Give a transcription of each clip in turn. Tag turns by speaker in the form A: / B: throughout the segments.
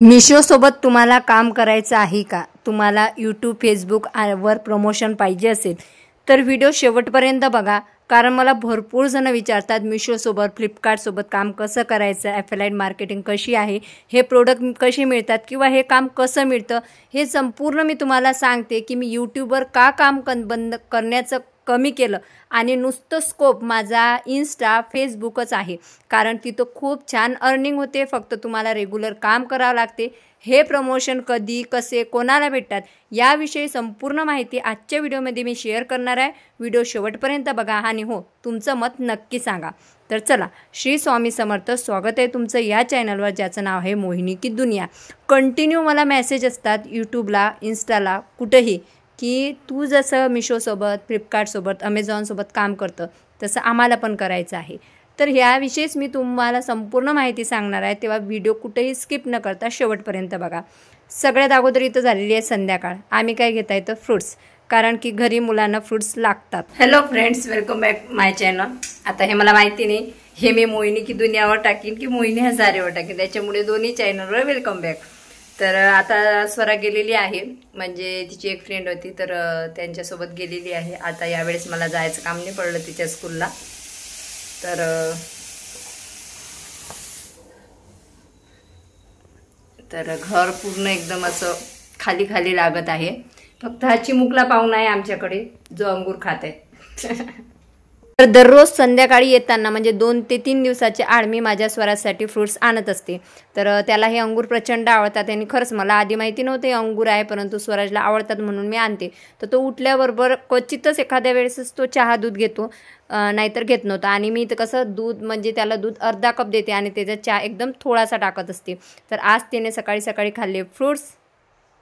A: मिशोसोबत तुम्हाला काम करायचं आहे का? तुम्हाला यूट्यूब फेसबुक वर प्रमोशन पाहिजे असेल तर व्हिडिओ शेवटपर्यंत बघा, कारण मला भरपूर जण विचारतात मिशोसोबत फ्लिपकार्टसोबत काम कसं करायचं, ॲफिलिएट मार्केटिंग कशी आहे, हे प्रोडक्ट कसे मिळतात किंवा हे काम कसं मिळतं, हे संपूर्ण मी तुम्हाला सांगते की मी यूट्यूबवर का काम बंद करण्याचं कमी केलं आणि नुसतं स्कोप माझा इन्स्टा फेसबुकच आहे, कारण तिथं खूप छान अर्निंग होते. फक्त तुम्हाला रेग्युलर काम करावं लागते. हे प्रमोशन कधी, कसे, कोणाला भेटतात याविषयी संपूर्ण माहिती आजच्या व्हिडिओमध्ये मी शेअर करणार आहे. व्हिडिओ शेवटपर्यंत बघा आणि हो, तुमचं मत नक्की सांगा. तर चला, श्री स्वामी समर्थ. स्वागत आहे तुमचं या चॅनलवर ज्याचं नाव आहे मोहिनी की दुनिया. कंटिन्यू मला मेसेज असतात यूट्यूबला, इन्स्टाला, कुठेही की तू जसं मिशोसोबत, फ्लिपकार्टसोबत, अमेझॉनसोबत काम करतं तसं आम्हाला पण करायचं आहे. तर ह्याविषयीच मी तुम्हाला संपूर्ण माहिती सांगणार आहे, तेव्हा व्हिडिओ कुठेही स्किप न करता शेवटपर्यंत बघा. सगळ्यात अगोदर इथं झालेली आहे संध्याकाळ. आम्ही काय घेता येतं फ्रूट्स, कारण की घरी मुलांना फ्रूट्स लागतात. हॅलो फ्रेंड्स, वेलकम बॅक माय चॅनल. आता हे मला माहिती नाही, हे मी मोहिनी की दुनियावर टाकीन की मोहिनी हजारेवर टाकीन, त्याच्यामुळे दोन्ही चॅनलवर वेलकम बॅक. तर आता स्वरा गेलेली आहे, म्हणजे तिची एक फ्रेंड होती तर त्यांच्यासोबत गेलेली आहे. आता यावेळेस मला जायचं काम नाही पडलं तिच्या स्कूलला. तर घर पूर्ण एकदम असं खाली खाली लागत आहे. फक्त हा चिमुकला पाहुणा आहे आमच्याकडे जो अंगूर खात आहे. तर दररोज संध्याकाळी येताना म्हणजे 2 ते 3 दिवसाचे आड मी माझ्या स्वरासाठी फ्रूट्स आणत असते. तर त्याला हे अंगूर प्रचंड आवडतात आणि खरंच मला आधी माहिती नव्हते अंगूर आहे, परंतु स्वराजला आवडतात म्हणून मी आणते. तर तो उठल्याबरोबर क्वचितच एखाद्या वेळेसच तो चहा दूध घेतो, नाहीतर घेत नव्हता. आणि मी तर कसं दूध म्हणजे त्याला दूध अर्धा कप देते आणि त्याचा चहा एकदम थोडासा टाकत असते. तर आज त्याने सकाळी सकाळी खाल्ले फ्रूट्स,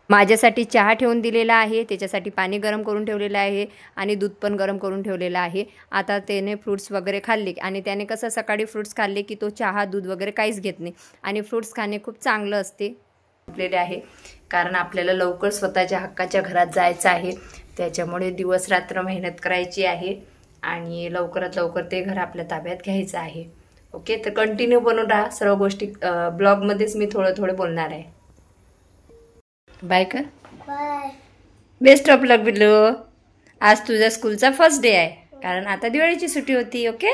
A: माझ्यासाठी चहा ठेवून दिलेला आहे, त्याच्यासाठी पाणी गरम करून ठेवलेलं आहे आणि दूध पण गरम करून ठेवलेलं आहे. आता त्याने फ्रूट्स वगैरे खाल्ले आणि त्याने कसं सकाळी फ्रूट्स खाल्ले की तो चहा दूध वगैरे काहीच घेत नाही. आणि फ्रूट्स खाणे खूप चांगलं असते आपल्याला आहे, कारण आपल्याला लवकर स्वतःच्या हक्काच्या घरात जायचं आहे. त्याच्यामुळे दिवस रात्र मेहनत करायची आहे आणि लवकरात लवकर ते घर आपल्या ताब्यात घ्यायचं आहे. ओके, तर कंटिन्यू बनून राहा. सर्व गोष्टी ब्लॉगमध्येच मी थोडं थोडं बोलणार आहे. बाय कर.
B: बाय.
A: बेस्ट ऑफ लक बिल्लू. आज तुझ्या स्कूलचा फर्स्ट डे आहे, कारण आता दिवाळीची सुट्टी होती. ओके,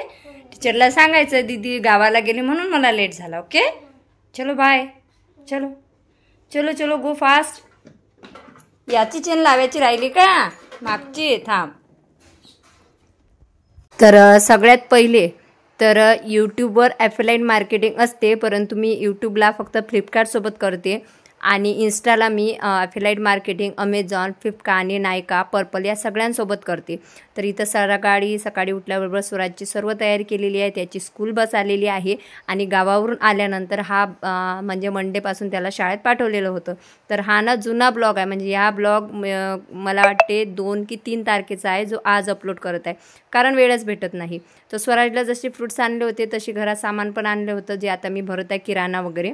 A: टीचरला सांगायचं दीदी गावाला गेली म्हणून मला लेट झाला. ओके, चलो बाय. चलो चलो चलो, गो फास्ट. याची चेन लावायची राहिली का मागची? थांब. तर सगळ्यात पहिले तर यूट्यूबवर ॲफिलिएट मार्केटिंग असते, परंतु मी यूट्यूबला फक्त फ्लिपकार्टसोबत करते आणि इन्स्टाला मी ॲफिलिएट मार्केटिंग अमेझॉन, फ्लिपकार्ट आणि नायका, पर्पल या सगळ्यांसोबत करते. तर इथं सकाळी उठल्याबरोबर स्वराजची सर्व तयारी केलेली आहे. त्याची स्कूल बस आलेली आहे आणि गावावरून आल्यानंतर हा म्हणजे मंडेपासून त्याला शाळेत पाठवलेलं होतं. तर हा ना जुना ब्लॉग आहे, म्हणजे हा ब्लॉग मला वाटते 2 की 3 तारखेचा आहे, जो आज अपलोड करत आहे, कारण वेळच भेटत नाही. तर स्वराजला जसे फ्रूट्स आणले होते तशी घरात सामान पण आणलं होतं, जे आता मी भरत आहे, किराणा वगैरे.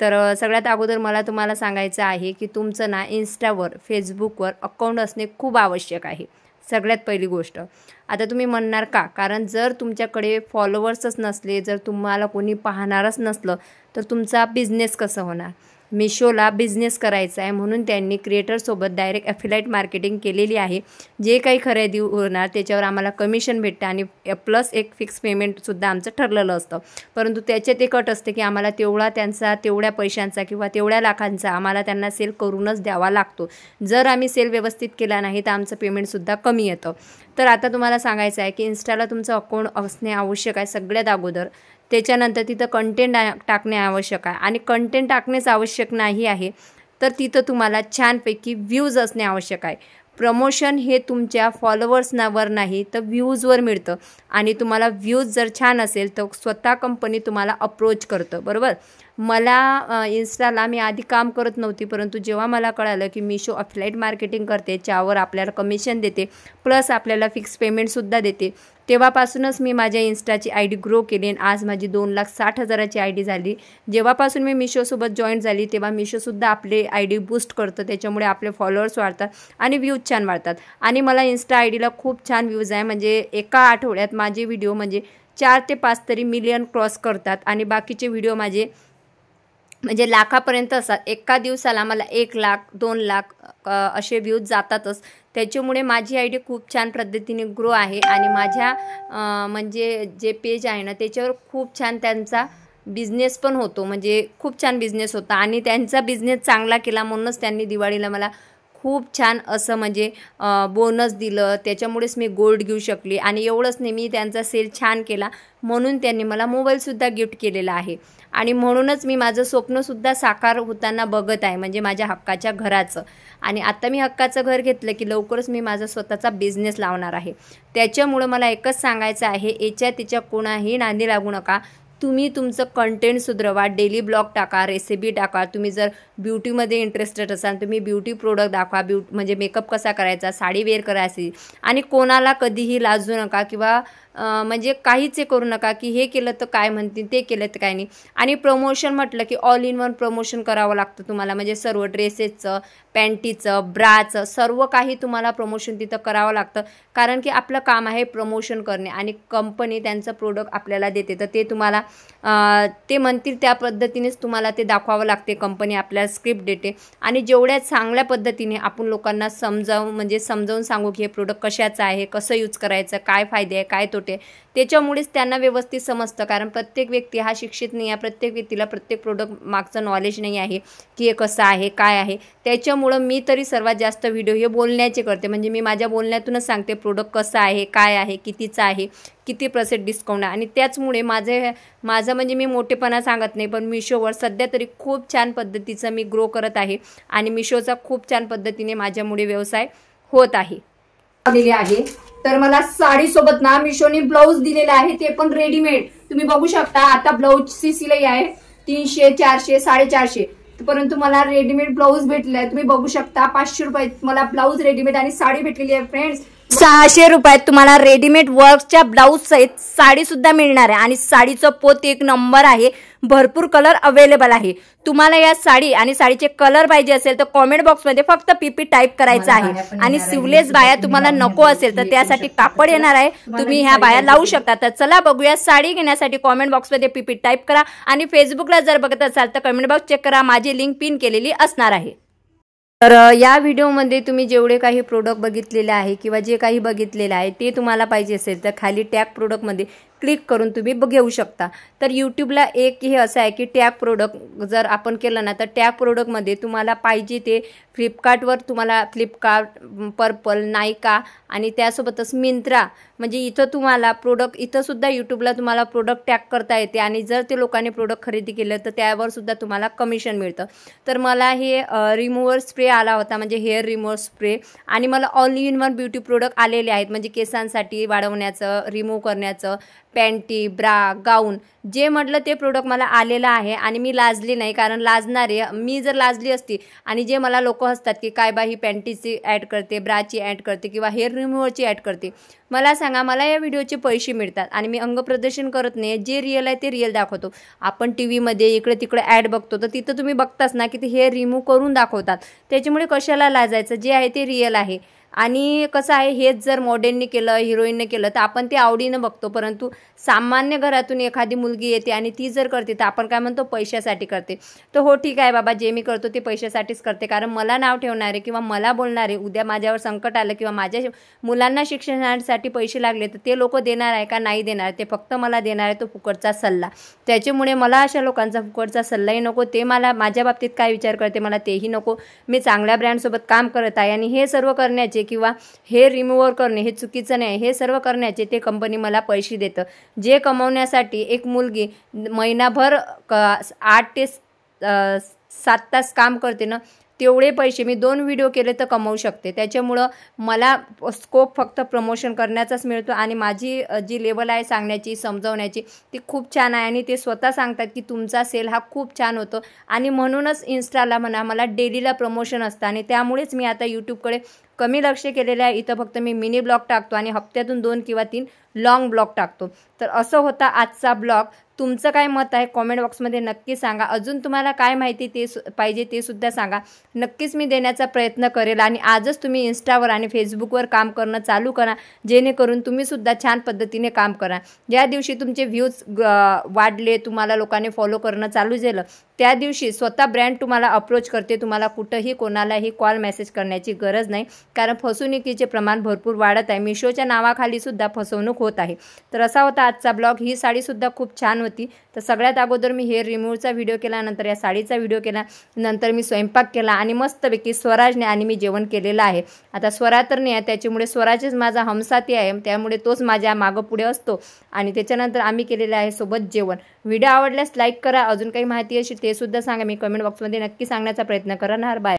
A: तर सगळ्यात अगोदर मला तुम्हाला सांगायचं आहे की तुमचं ना इन्स्टावर, फेसबुकवर अकाउंट असणे खूप आवश्यक आहे. सगळ्यात पहिली गोष्ट. आता तुम्ही म्हणणार का? कारण जर तुमच्याकडे फॉलोवर्सच नसले, जर तुम्हाला कोणी पाहणारच नसलं तर तुमचा बिझनेस कसं होणार? मिशोला बिझनेस करायचा आहे म्हणून त्यांनी क्रिएटरसोबत डायरेक्ट ॲफिलिएट मार्केटिंग केलेली आहे. जे काही खरेदी होणार त्याच्यावर आम्हाला कमिशन भेटतं आणि प्लस एक फिक्स पेमेंटसुद्धा आमचं ठरलेलं असतं. परंतु त्याच्यात एक अट असते की आम्हाला तेवढ्या पैशांचा किंवा तेवढ्या लाखांचा आम्हाला त्यांना सेल करूनच द्यावा लागतो. जर आम्ही सेल व्यवस्थित केला नाही तर आमचं पेमेंटसुद्धा कमी येतं. तर आता तुम्हाला सांगायचं आहे की इन्स्टाला तुमचं अकाउंट असणे आवश्यक आहे सगळ्यात अगोदर. त्याच्यानंतर तिथं कंटेंट टाकणे आवश्यक आहे आणि कंटेंट टाकणेच आवश्यक नाही आहे, तर तिथं तुम्हाला छानपैकी व्ह्यूज असणे आवश्यक आहे. प्रमोशन हे तुमच्या फॉलोवर्सवर नाही तर व्ह्यूजवर मिळतं आणि तुम्हाला व्ह्यूज जर छान असेल तर स्वतः कंपनी तुम्हाला अप्रोच करतं. बरोबर. मला इन्स्टाला मी आधी काम करत नव्हती, परंतु जेव्हा मला कळालं की मिशो ॲफिलिएट मार्केटिंग करते, ज्यावर आपल्याला कमिशन देते प्लस आपल्याला फिक्स पेमेंटसुद्धा देते, तेव्हापासूनच मी माझ्या इन्स्टाची आय डी ग्रो केली आणि आज माझी 2,60,000ची आय डी झाली. जेव्हापासून मी मिशोसोबत जॉईन झाली तेव्हा मिशोसुद्धा आपले आय डी बूस्ट करतं, त्याच्यामुळे आपले फॉलोअर्स वाढतात आणि व्ह्यूज छान वाढतात. आणि मला इन्स्टा आय डीला खूप छान व्ह्यूज आहे, म्हणजे एका आठवड्यात माझे व्हिडिओ म्हणजे 4 ते 5 तरी मिलियन क्रॉस करतात आणि बाकीचे व्हिडिओ माझे म्हणजे लाखापर्यंत असतात. एका दिवसाला मला 1 लाख 2 लाख असे व्ह्यूज जातातच. त्याच्यामुळे माझी आय डी खूप छान पद्धतीने ग्रो आहे आणि माझ्या म्हणजे जे पेज आहे ना त्याच्यावर खूप छान त्यांचा बिझनेस पण होतो. म्हणजे खूप छान बिझनेस होता आणि त्यांचा बिझनेस चांगला केला म्हणूनच त्यांनी दिवाळीला मला खूप छान असं म्हणजे बोनस दिलं. त्याच्यामुळेच मी गोल्ड घेऊ शकली आणि एवढंच नाही, मी त्यांचा सेल छान केला म्हणून त्यांनी मला मोबाईलसुद्धा गिफ्ट केलेला आहे. आणि म्हणूनच मी माझं स्वप्नसुद्धा साकार होताना बघत आहे, म्हणजे माझ्या हक्काच्या घराचं. आणि आता मी हक्काचं घर घेतलं की लवकरच मी माझा स्वतःचा बिझनेस लावणार आहे. त्याच्यामुळं मला एकच सांगायचं आहे, याच्या तिच्या कोणाही नांदी लागू नका. तुम्ही तुमचं कंटेंट सुधरवा, डेली ब्लॉग टाका, रेसिपी टाका. तुम्ही जर ब्युटीमध्ये इंटरेस्टेड असाल तुम्ही ब्युटी प्रोडक्ट दाखवा, म्हणजे मेकअप कसा करायचा, साडी वेअर करायची. आणि कोणाला कधीही लाजू नका किंवा म्हणजे काहीच हे करू नका की हे केलं तर काय म्हणतील, ते केलं तर काय नाही. आणि प्रमोशन म्हटलं की ऑल इन वन प्रमोशन करावं लागतं तुम्हाला, म्हणजे सर्व ड्रेसेसचं, पॅन्टीचं, ब्राचं सर्व काही तुम्हाला प्रमोशन तिथं करावं लागतं. कारण की आपलं काम आहे प्रमोशन करणे आणि कंपनी त्यांचं प्रोडक्ट आपल्याला देते, तर ते तुम्हाला ते म्हणतील त्या पद्धतीनेच तुम्हाला ते दाखवावं लागते. कंपनी आपल्याला स्क्रिप्ट देते आणि जेवढ्या चांगल्या पद्धतीने आपण लोकांना समजावून सांगू की हे प्रोडक्ट कशाचं आहे, कसं यूज करायचं, काय फायदे आहे, काय तोटे, त्याच्यामुळेच त्यांना व्यवस्थित समजतं. कारण प्रत्येक व्यक्ती हा शिक्षित नाही आहे, प्रत्येक व्यक्तीला प्रत्येक प्रोडक्ट मागचं नॉलेज नाही आहे की हे कसं आहे, काय आहे. त्याच्यामुळं मी तरी सर्वात जास्त व्हिडिओ हे बोलण्याचे करते, म्हणजे मी माझ्या बोलण्यातूनच सांगते प्रोडक्ट कसं आहे, काय आहे, कितीचं आहे, किती % डिस्काउंट आहे. आणि त्याचमुळे माझं म्हणजे मी मोठेपणा सांगत नाही, पण मिशोवर सध्या तरी खूप छान पद्धतीचं मी ग्रो करत आहे आणि मिशोचा खूप छान पद्धतीने माझ्यामुळे व्यवसाय होत आहे. तर मला साडीसोबत ना मिशोने ब्लाऊज दिलेला आहे, ते पण रेडीमेड. तुम्ही बघू शकता आता ब्लाऊजची शिलाई आहे 300, 400, 450, परंतु मला रेडीमेड ब्लाऊज भेटले आहे. तुम्ही बघू शकता 500 रुपयात मला ब्लाऊज रेडीमेड आणि साडी भेटलेली आहे फ्रेंड्स. 600 रुपयात तुम्हाला रेडीमेड वर्कच्या ब्लाऊज सहित साडी सुद्धा मिळणार आहे आणि साडीचं पोत एक नंबर आहे. भरपूर कलर अवेलेबल आहे. तुम्हाला या साडी आणि साडीचे कलर पाहिजे असेल तर कॉमेंट बॉक्समध्ये फक्त पीपी टाईप करायचं आहे. आणि सिवलेस बाया तुम्हाला नको असेल तर त्यासाठी कापड येणार आहे, तुम्ही ह्या बाया लावू शकता. तर चला बघूया, साडी घेण्यासाठी कॉमेंट बॉक्समध्ये पीपी टाईप करा आणि फेसबुकला जर बघत असाल तर कमेंट बॉक्स चेक करा, माझी लिंक पिन केलेली असणार आहे. तर या व्हिडिओमध्ये तुम्ही जेवढे काही प्रोडक्ट बघितलेले आहे किंवा जे काही बघितलेलं आहे ते तुम्हाला पाहिजे असेल तर खाली टॅग प्रोडक्टमध्ये क्लिक करून तुम्ही घेऊ शकता. तर यूट्यूबला एक हे असं आहे की टॅग प्रोडक्ट जर आपण केलं ना तर टॅग प्रोडक्टमध्ये तुम्हाला पाहिजे ते फ्लिपकार्टवर तुम्हाला फ्लिपकार्ट, पर्पल, नायका आणि त्यासोबतच मिंत्रा, म्हणजे इथं तुम्हाला प्रोडक्ट इथंसुद्धा यूट्यूबला तुम्हाला प्रोडक्ट टॅग करता येते आणि जर ते लोकांनी प्रोडक्ट खरेदी केलं तर त्यावर सुद्धा तुम्हाला कमिशन मिळतं. तर मला हे रिमूव्हर स्प्रे आला होता, म्हणजे हेअर रिमूव्हर स्प्रे, आणि मला all in one beauty product आलेले आहेत, म्हणजे केसांसाठी वाढवण्याचं, रिमूव्ह करण्याचं, पॅन्टी, ब्रा, गाऊन, जे म्हटलं ते प्रोडक्ट मला आलेलं आहे. आणि मी लाजली नाही, कारण लाजणारे मी जर लाजली असती आणि जे मला लोक हसतात की काय बा ही पॅन्टीची ॲड करते, ब्राची ॲड करते किंवा हेअर रिमूव्हरची ॲड करते, मला सांगा, मला या व्हिडिओचे पैसे मिळतात आणि मी अंगप्रदर्शन करत नाही, जे रिअल आहे ते रिअल दाखवतो. आपण टी व्हीमध्ये इकडे तिकडे ॲड बघतो तर तिथं तुम्ही बघताच ना की ते हेअर रिमूव्ह करून दाखवतात. त्याच्यामुळे कशाला लाजायचं, जे आहे ते रिअल आहे. आणि कसं आहे, हेच जर मॉडेलने केलं, हिरोईनने केलं तर आपण ते आवडीनं बघतो, परंतु सामान्य घरातून एखादी मुलगी येते आणि ती जर करते तर आपण काय म्हणतो, पैशासाठी करते. तर हो ठीक आहे बाबा, जे मी करतो ते पैशासाठीच करते, कारण मला नाव ठेवणारे किंवा मला बोलणारे, उद्या माझ्यावर संकट आलं किंवा माझ्या मुलांना शिक्षणासाठी पैसे लागले तर ते लोक देणार आहे का, नाही देणार, ते फक्त मला देणार आहे तो फुकटचा सल्ला. त्याच्यामुळे मला अशा लोकांचा फुकटचा सल्लाही नको, ते मला माझ्या बाबतीत काय विचार करते मला तेही नको. मी चांगल्या ब्रँडसोबत काम करत आहे आणि हे सर्व करण्याचे किंवा हे रिमूव्हर करणे हे चुकीचं नाही, हे सर्व करण्याचे ते कंपनी मला पैसे देतं. जे कमवण्यासाठी एक मुलगी महिनाभर 8 ते 7 तास काम करते ना, तेवढे पैसे मी 2 व्हिडिओ केले तर कमवू शकते. त्याच्यामुळं मला स्कोप फक्त प्रमोशन करण्याचाच मिळतो आणि माझी जी लेवल आहे सांगण्याची, समजवण्याची, ती खूप छान आहे आणि ते स्वतः सांगतात की तुमचा सेल हा खूप छान होतो. आणि म्हणूनच इन्स्टाला म्हणा मला डेलीला प्रमोशन असतं आणि त्यामुळेच मी आता यूट्यूबकडे कमी लक्ष केलेलं आहे. इथं फक्त मी मिनी ब्लॉग टाकतो आणि हप्त्यातून 2 किंवा 3 लॉंग ब्लॉग टाकतो. तर असं होता आजचा ब्लॉग. तुमचं काय मत आहे कॉमेंट बॉक्समध्ये नक्की सांगा. अजून तुम्हाला काय माहिती पाहिजे ते सुद्धा सांगा. नक्कीच मी देण्याचा प्रयत्न करेल. आणि आजच तुम्ही इंस्टावर आणि फेसबुकवर काम करणं चालू करा, जेणेकरून तुम्हीसुद्धा छान पद्धतीने काम करा. ज्या दिवशी तुमचे व्ह्यूज वाढले, तुम्हाला लोकांनी फॉलो करणं चालू झालं, त्या दिवशी स्वतः ब्रँड तुम्हाला अप्रोच करते. तुम्हाला कुठंही कोणालाही कॉल मेसेज करण्याची गरज नाही, कारण फसवणुकीचे प्रमाण भरपूर वाढत आहे. मिशोच्या नावाखाली सुद्धा फसवणूक होत आहे. तर असा होता आजचा ब्लॉग. ही साडीसुद्धा खूप छान होती. तर सगळ्यात अगोदर मी हेअर रिमूव्हचा व्हिडिओ केला, नंतर या साडीचा व्हिडिओ केला, नंतर मी स्वयंपाक केला आणि मस्तपैकी स्वराजने आणि मी जेवण केलेलं आहे. आता स्वरा तर नाही आहे, त्याच्यामुळे स्वराजच माझा हमसाथी आहे, त्यामुळे तोच माझ्या मागं पुढे असतो. आणि त्याच्यानंतर आम्ही केलेलं आहे सोबत जेवण. व्हिडिओ आवडल्यास लाईक करा. अजून काही माहिती असेल ते सुद्धा सांगा. मी कमेंट बॉक्समध्ये नक्की सांगण्याचा प्रयत्न करणार. बाय.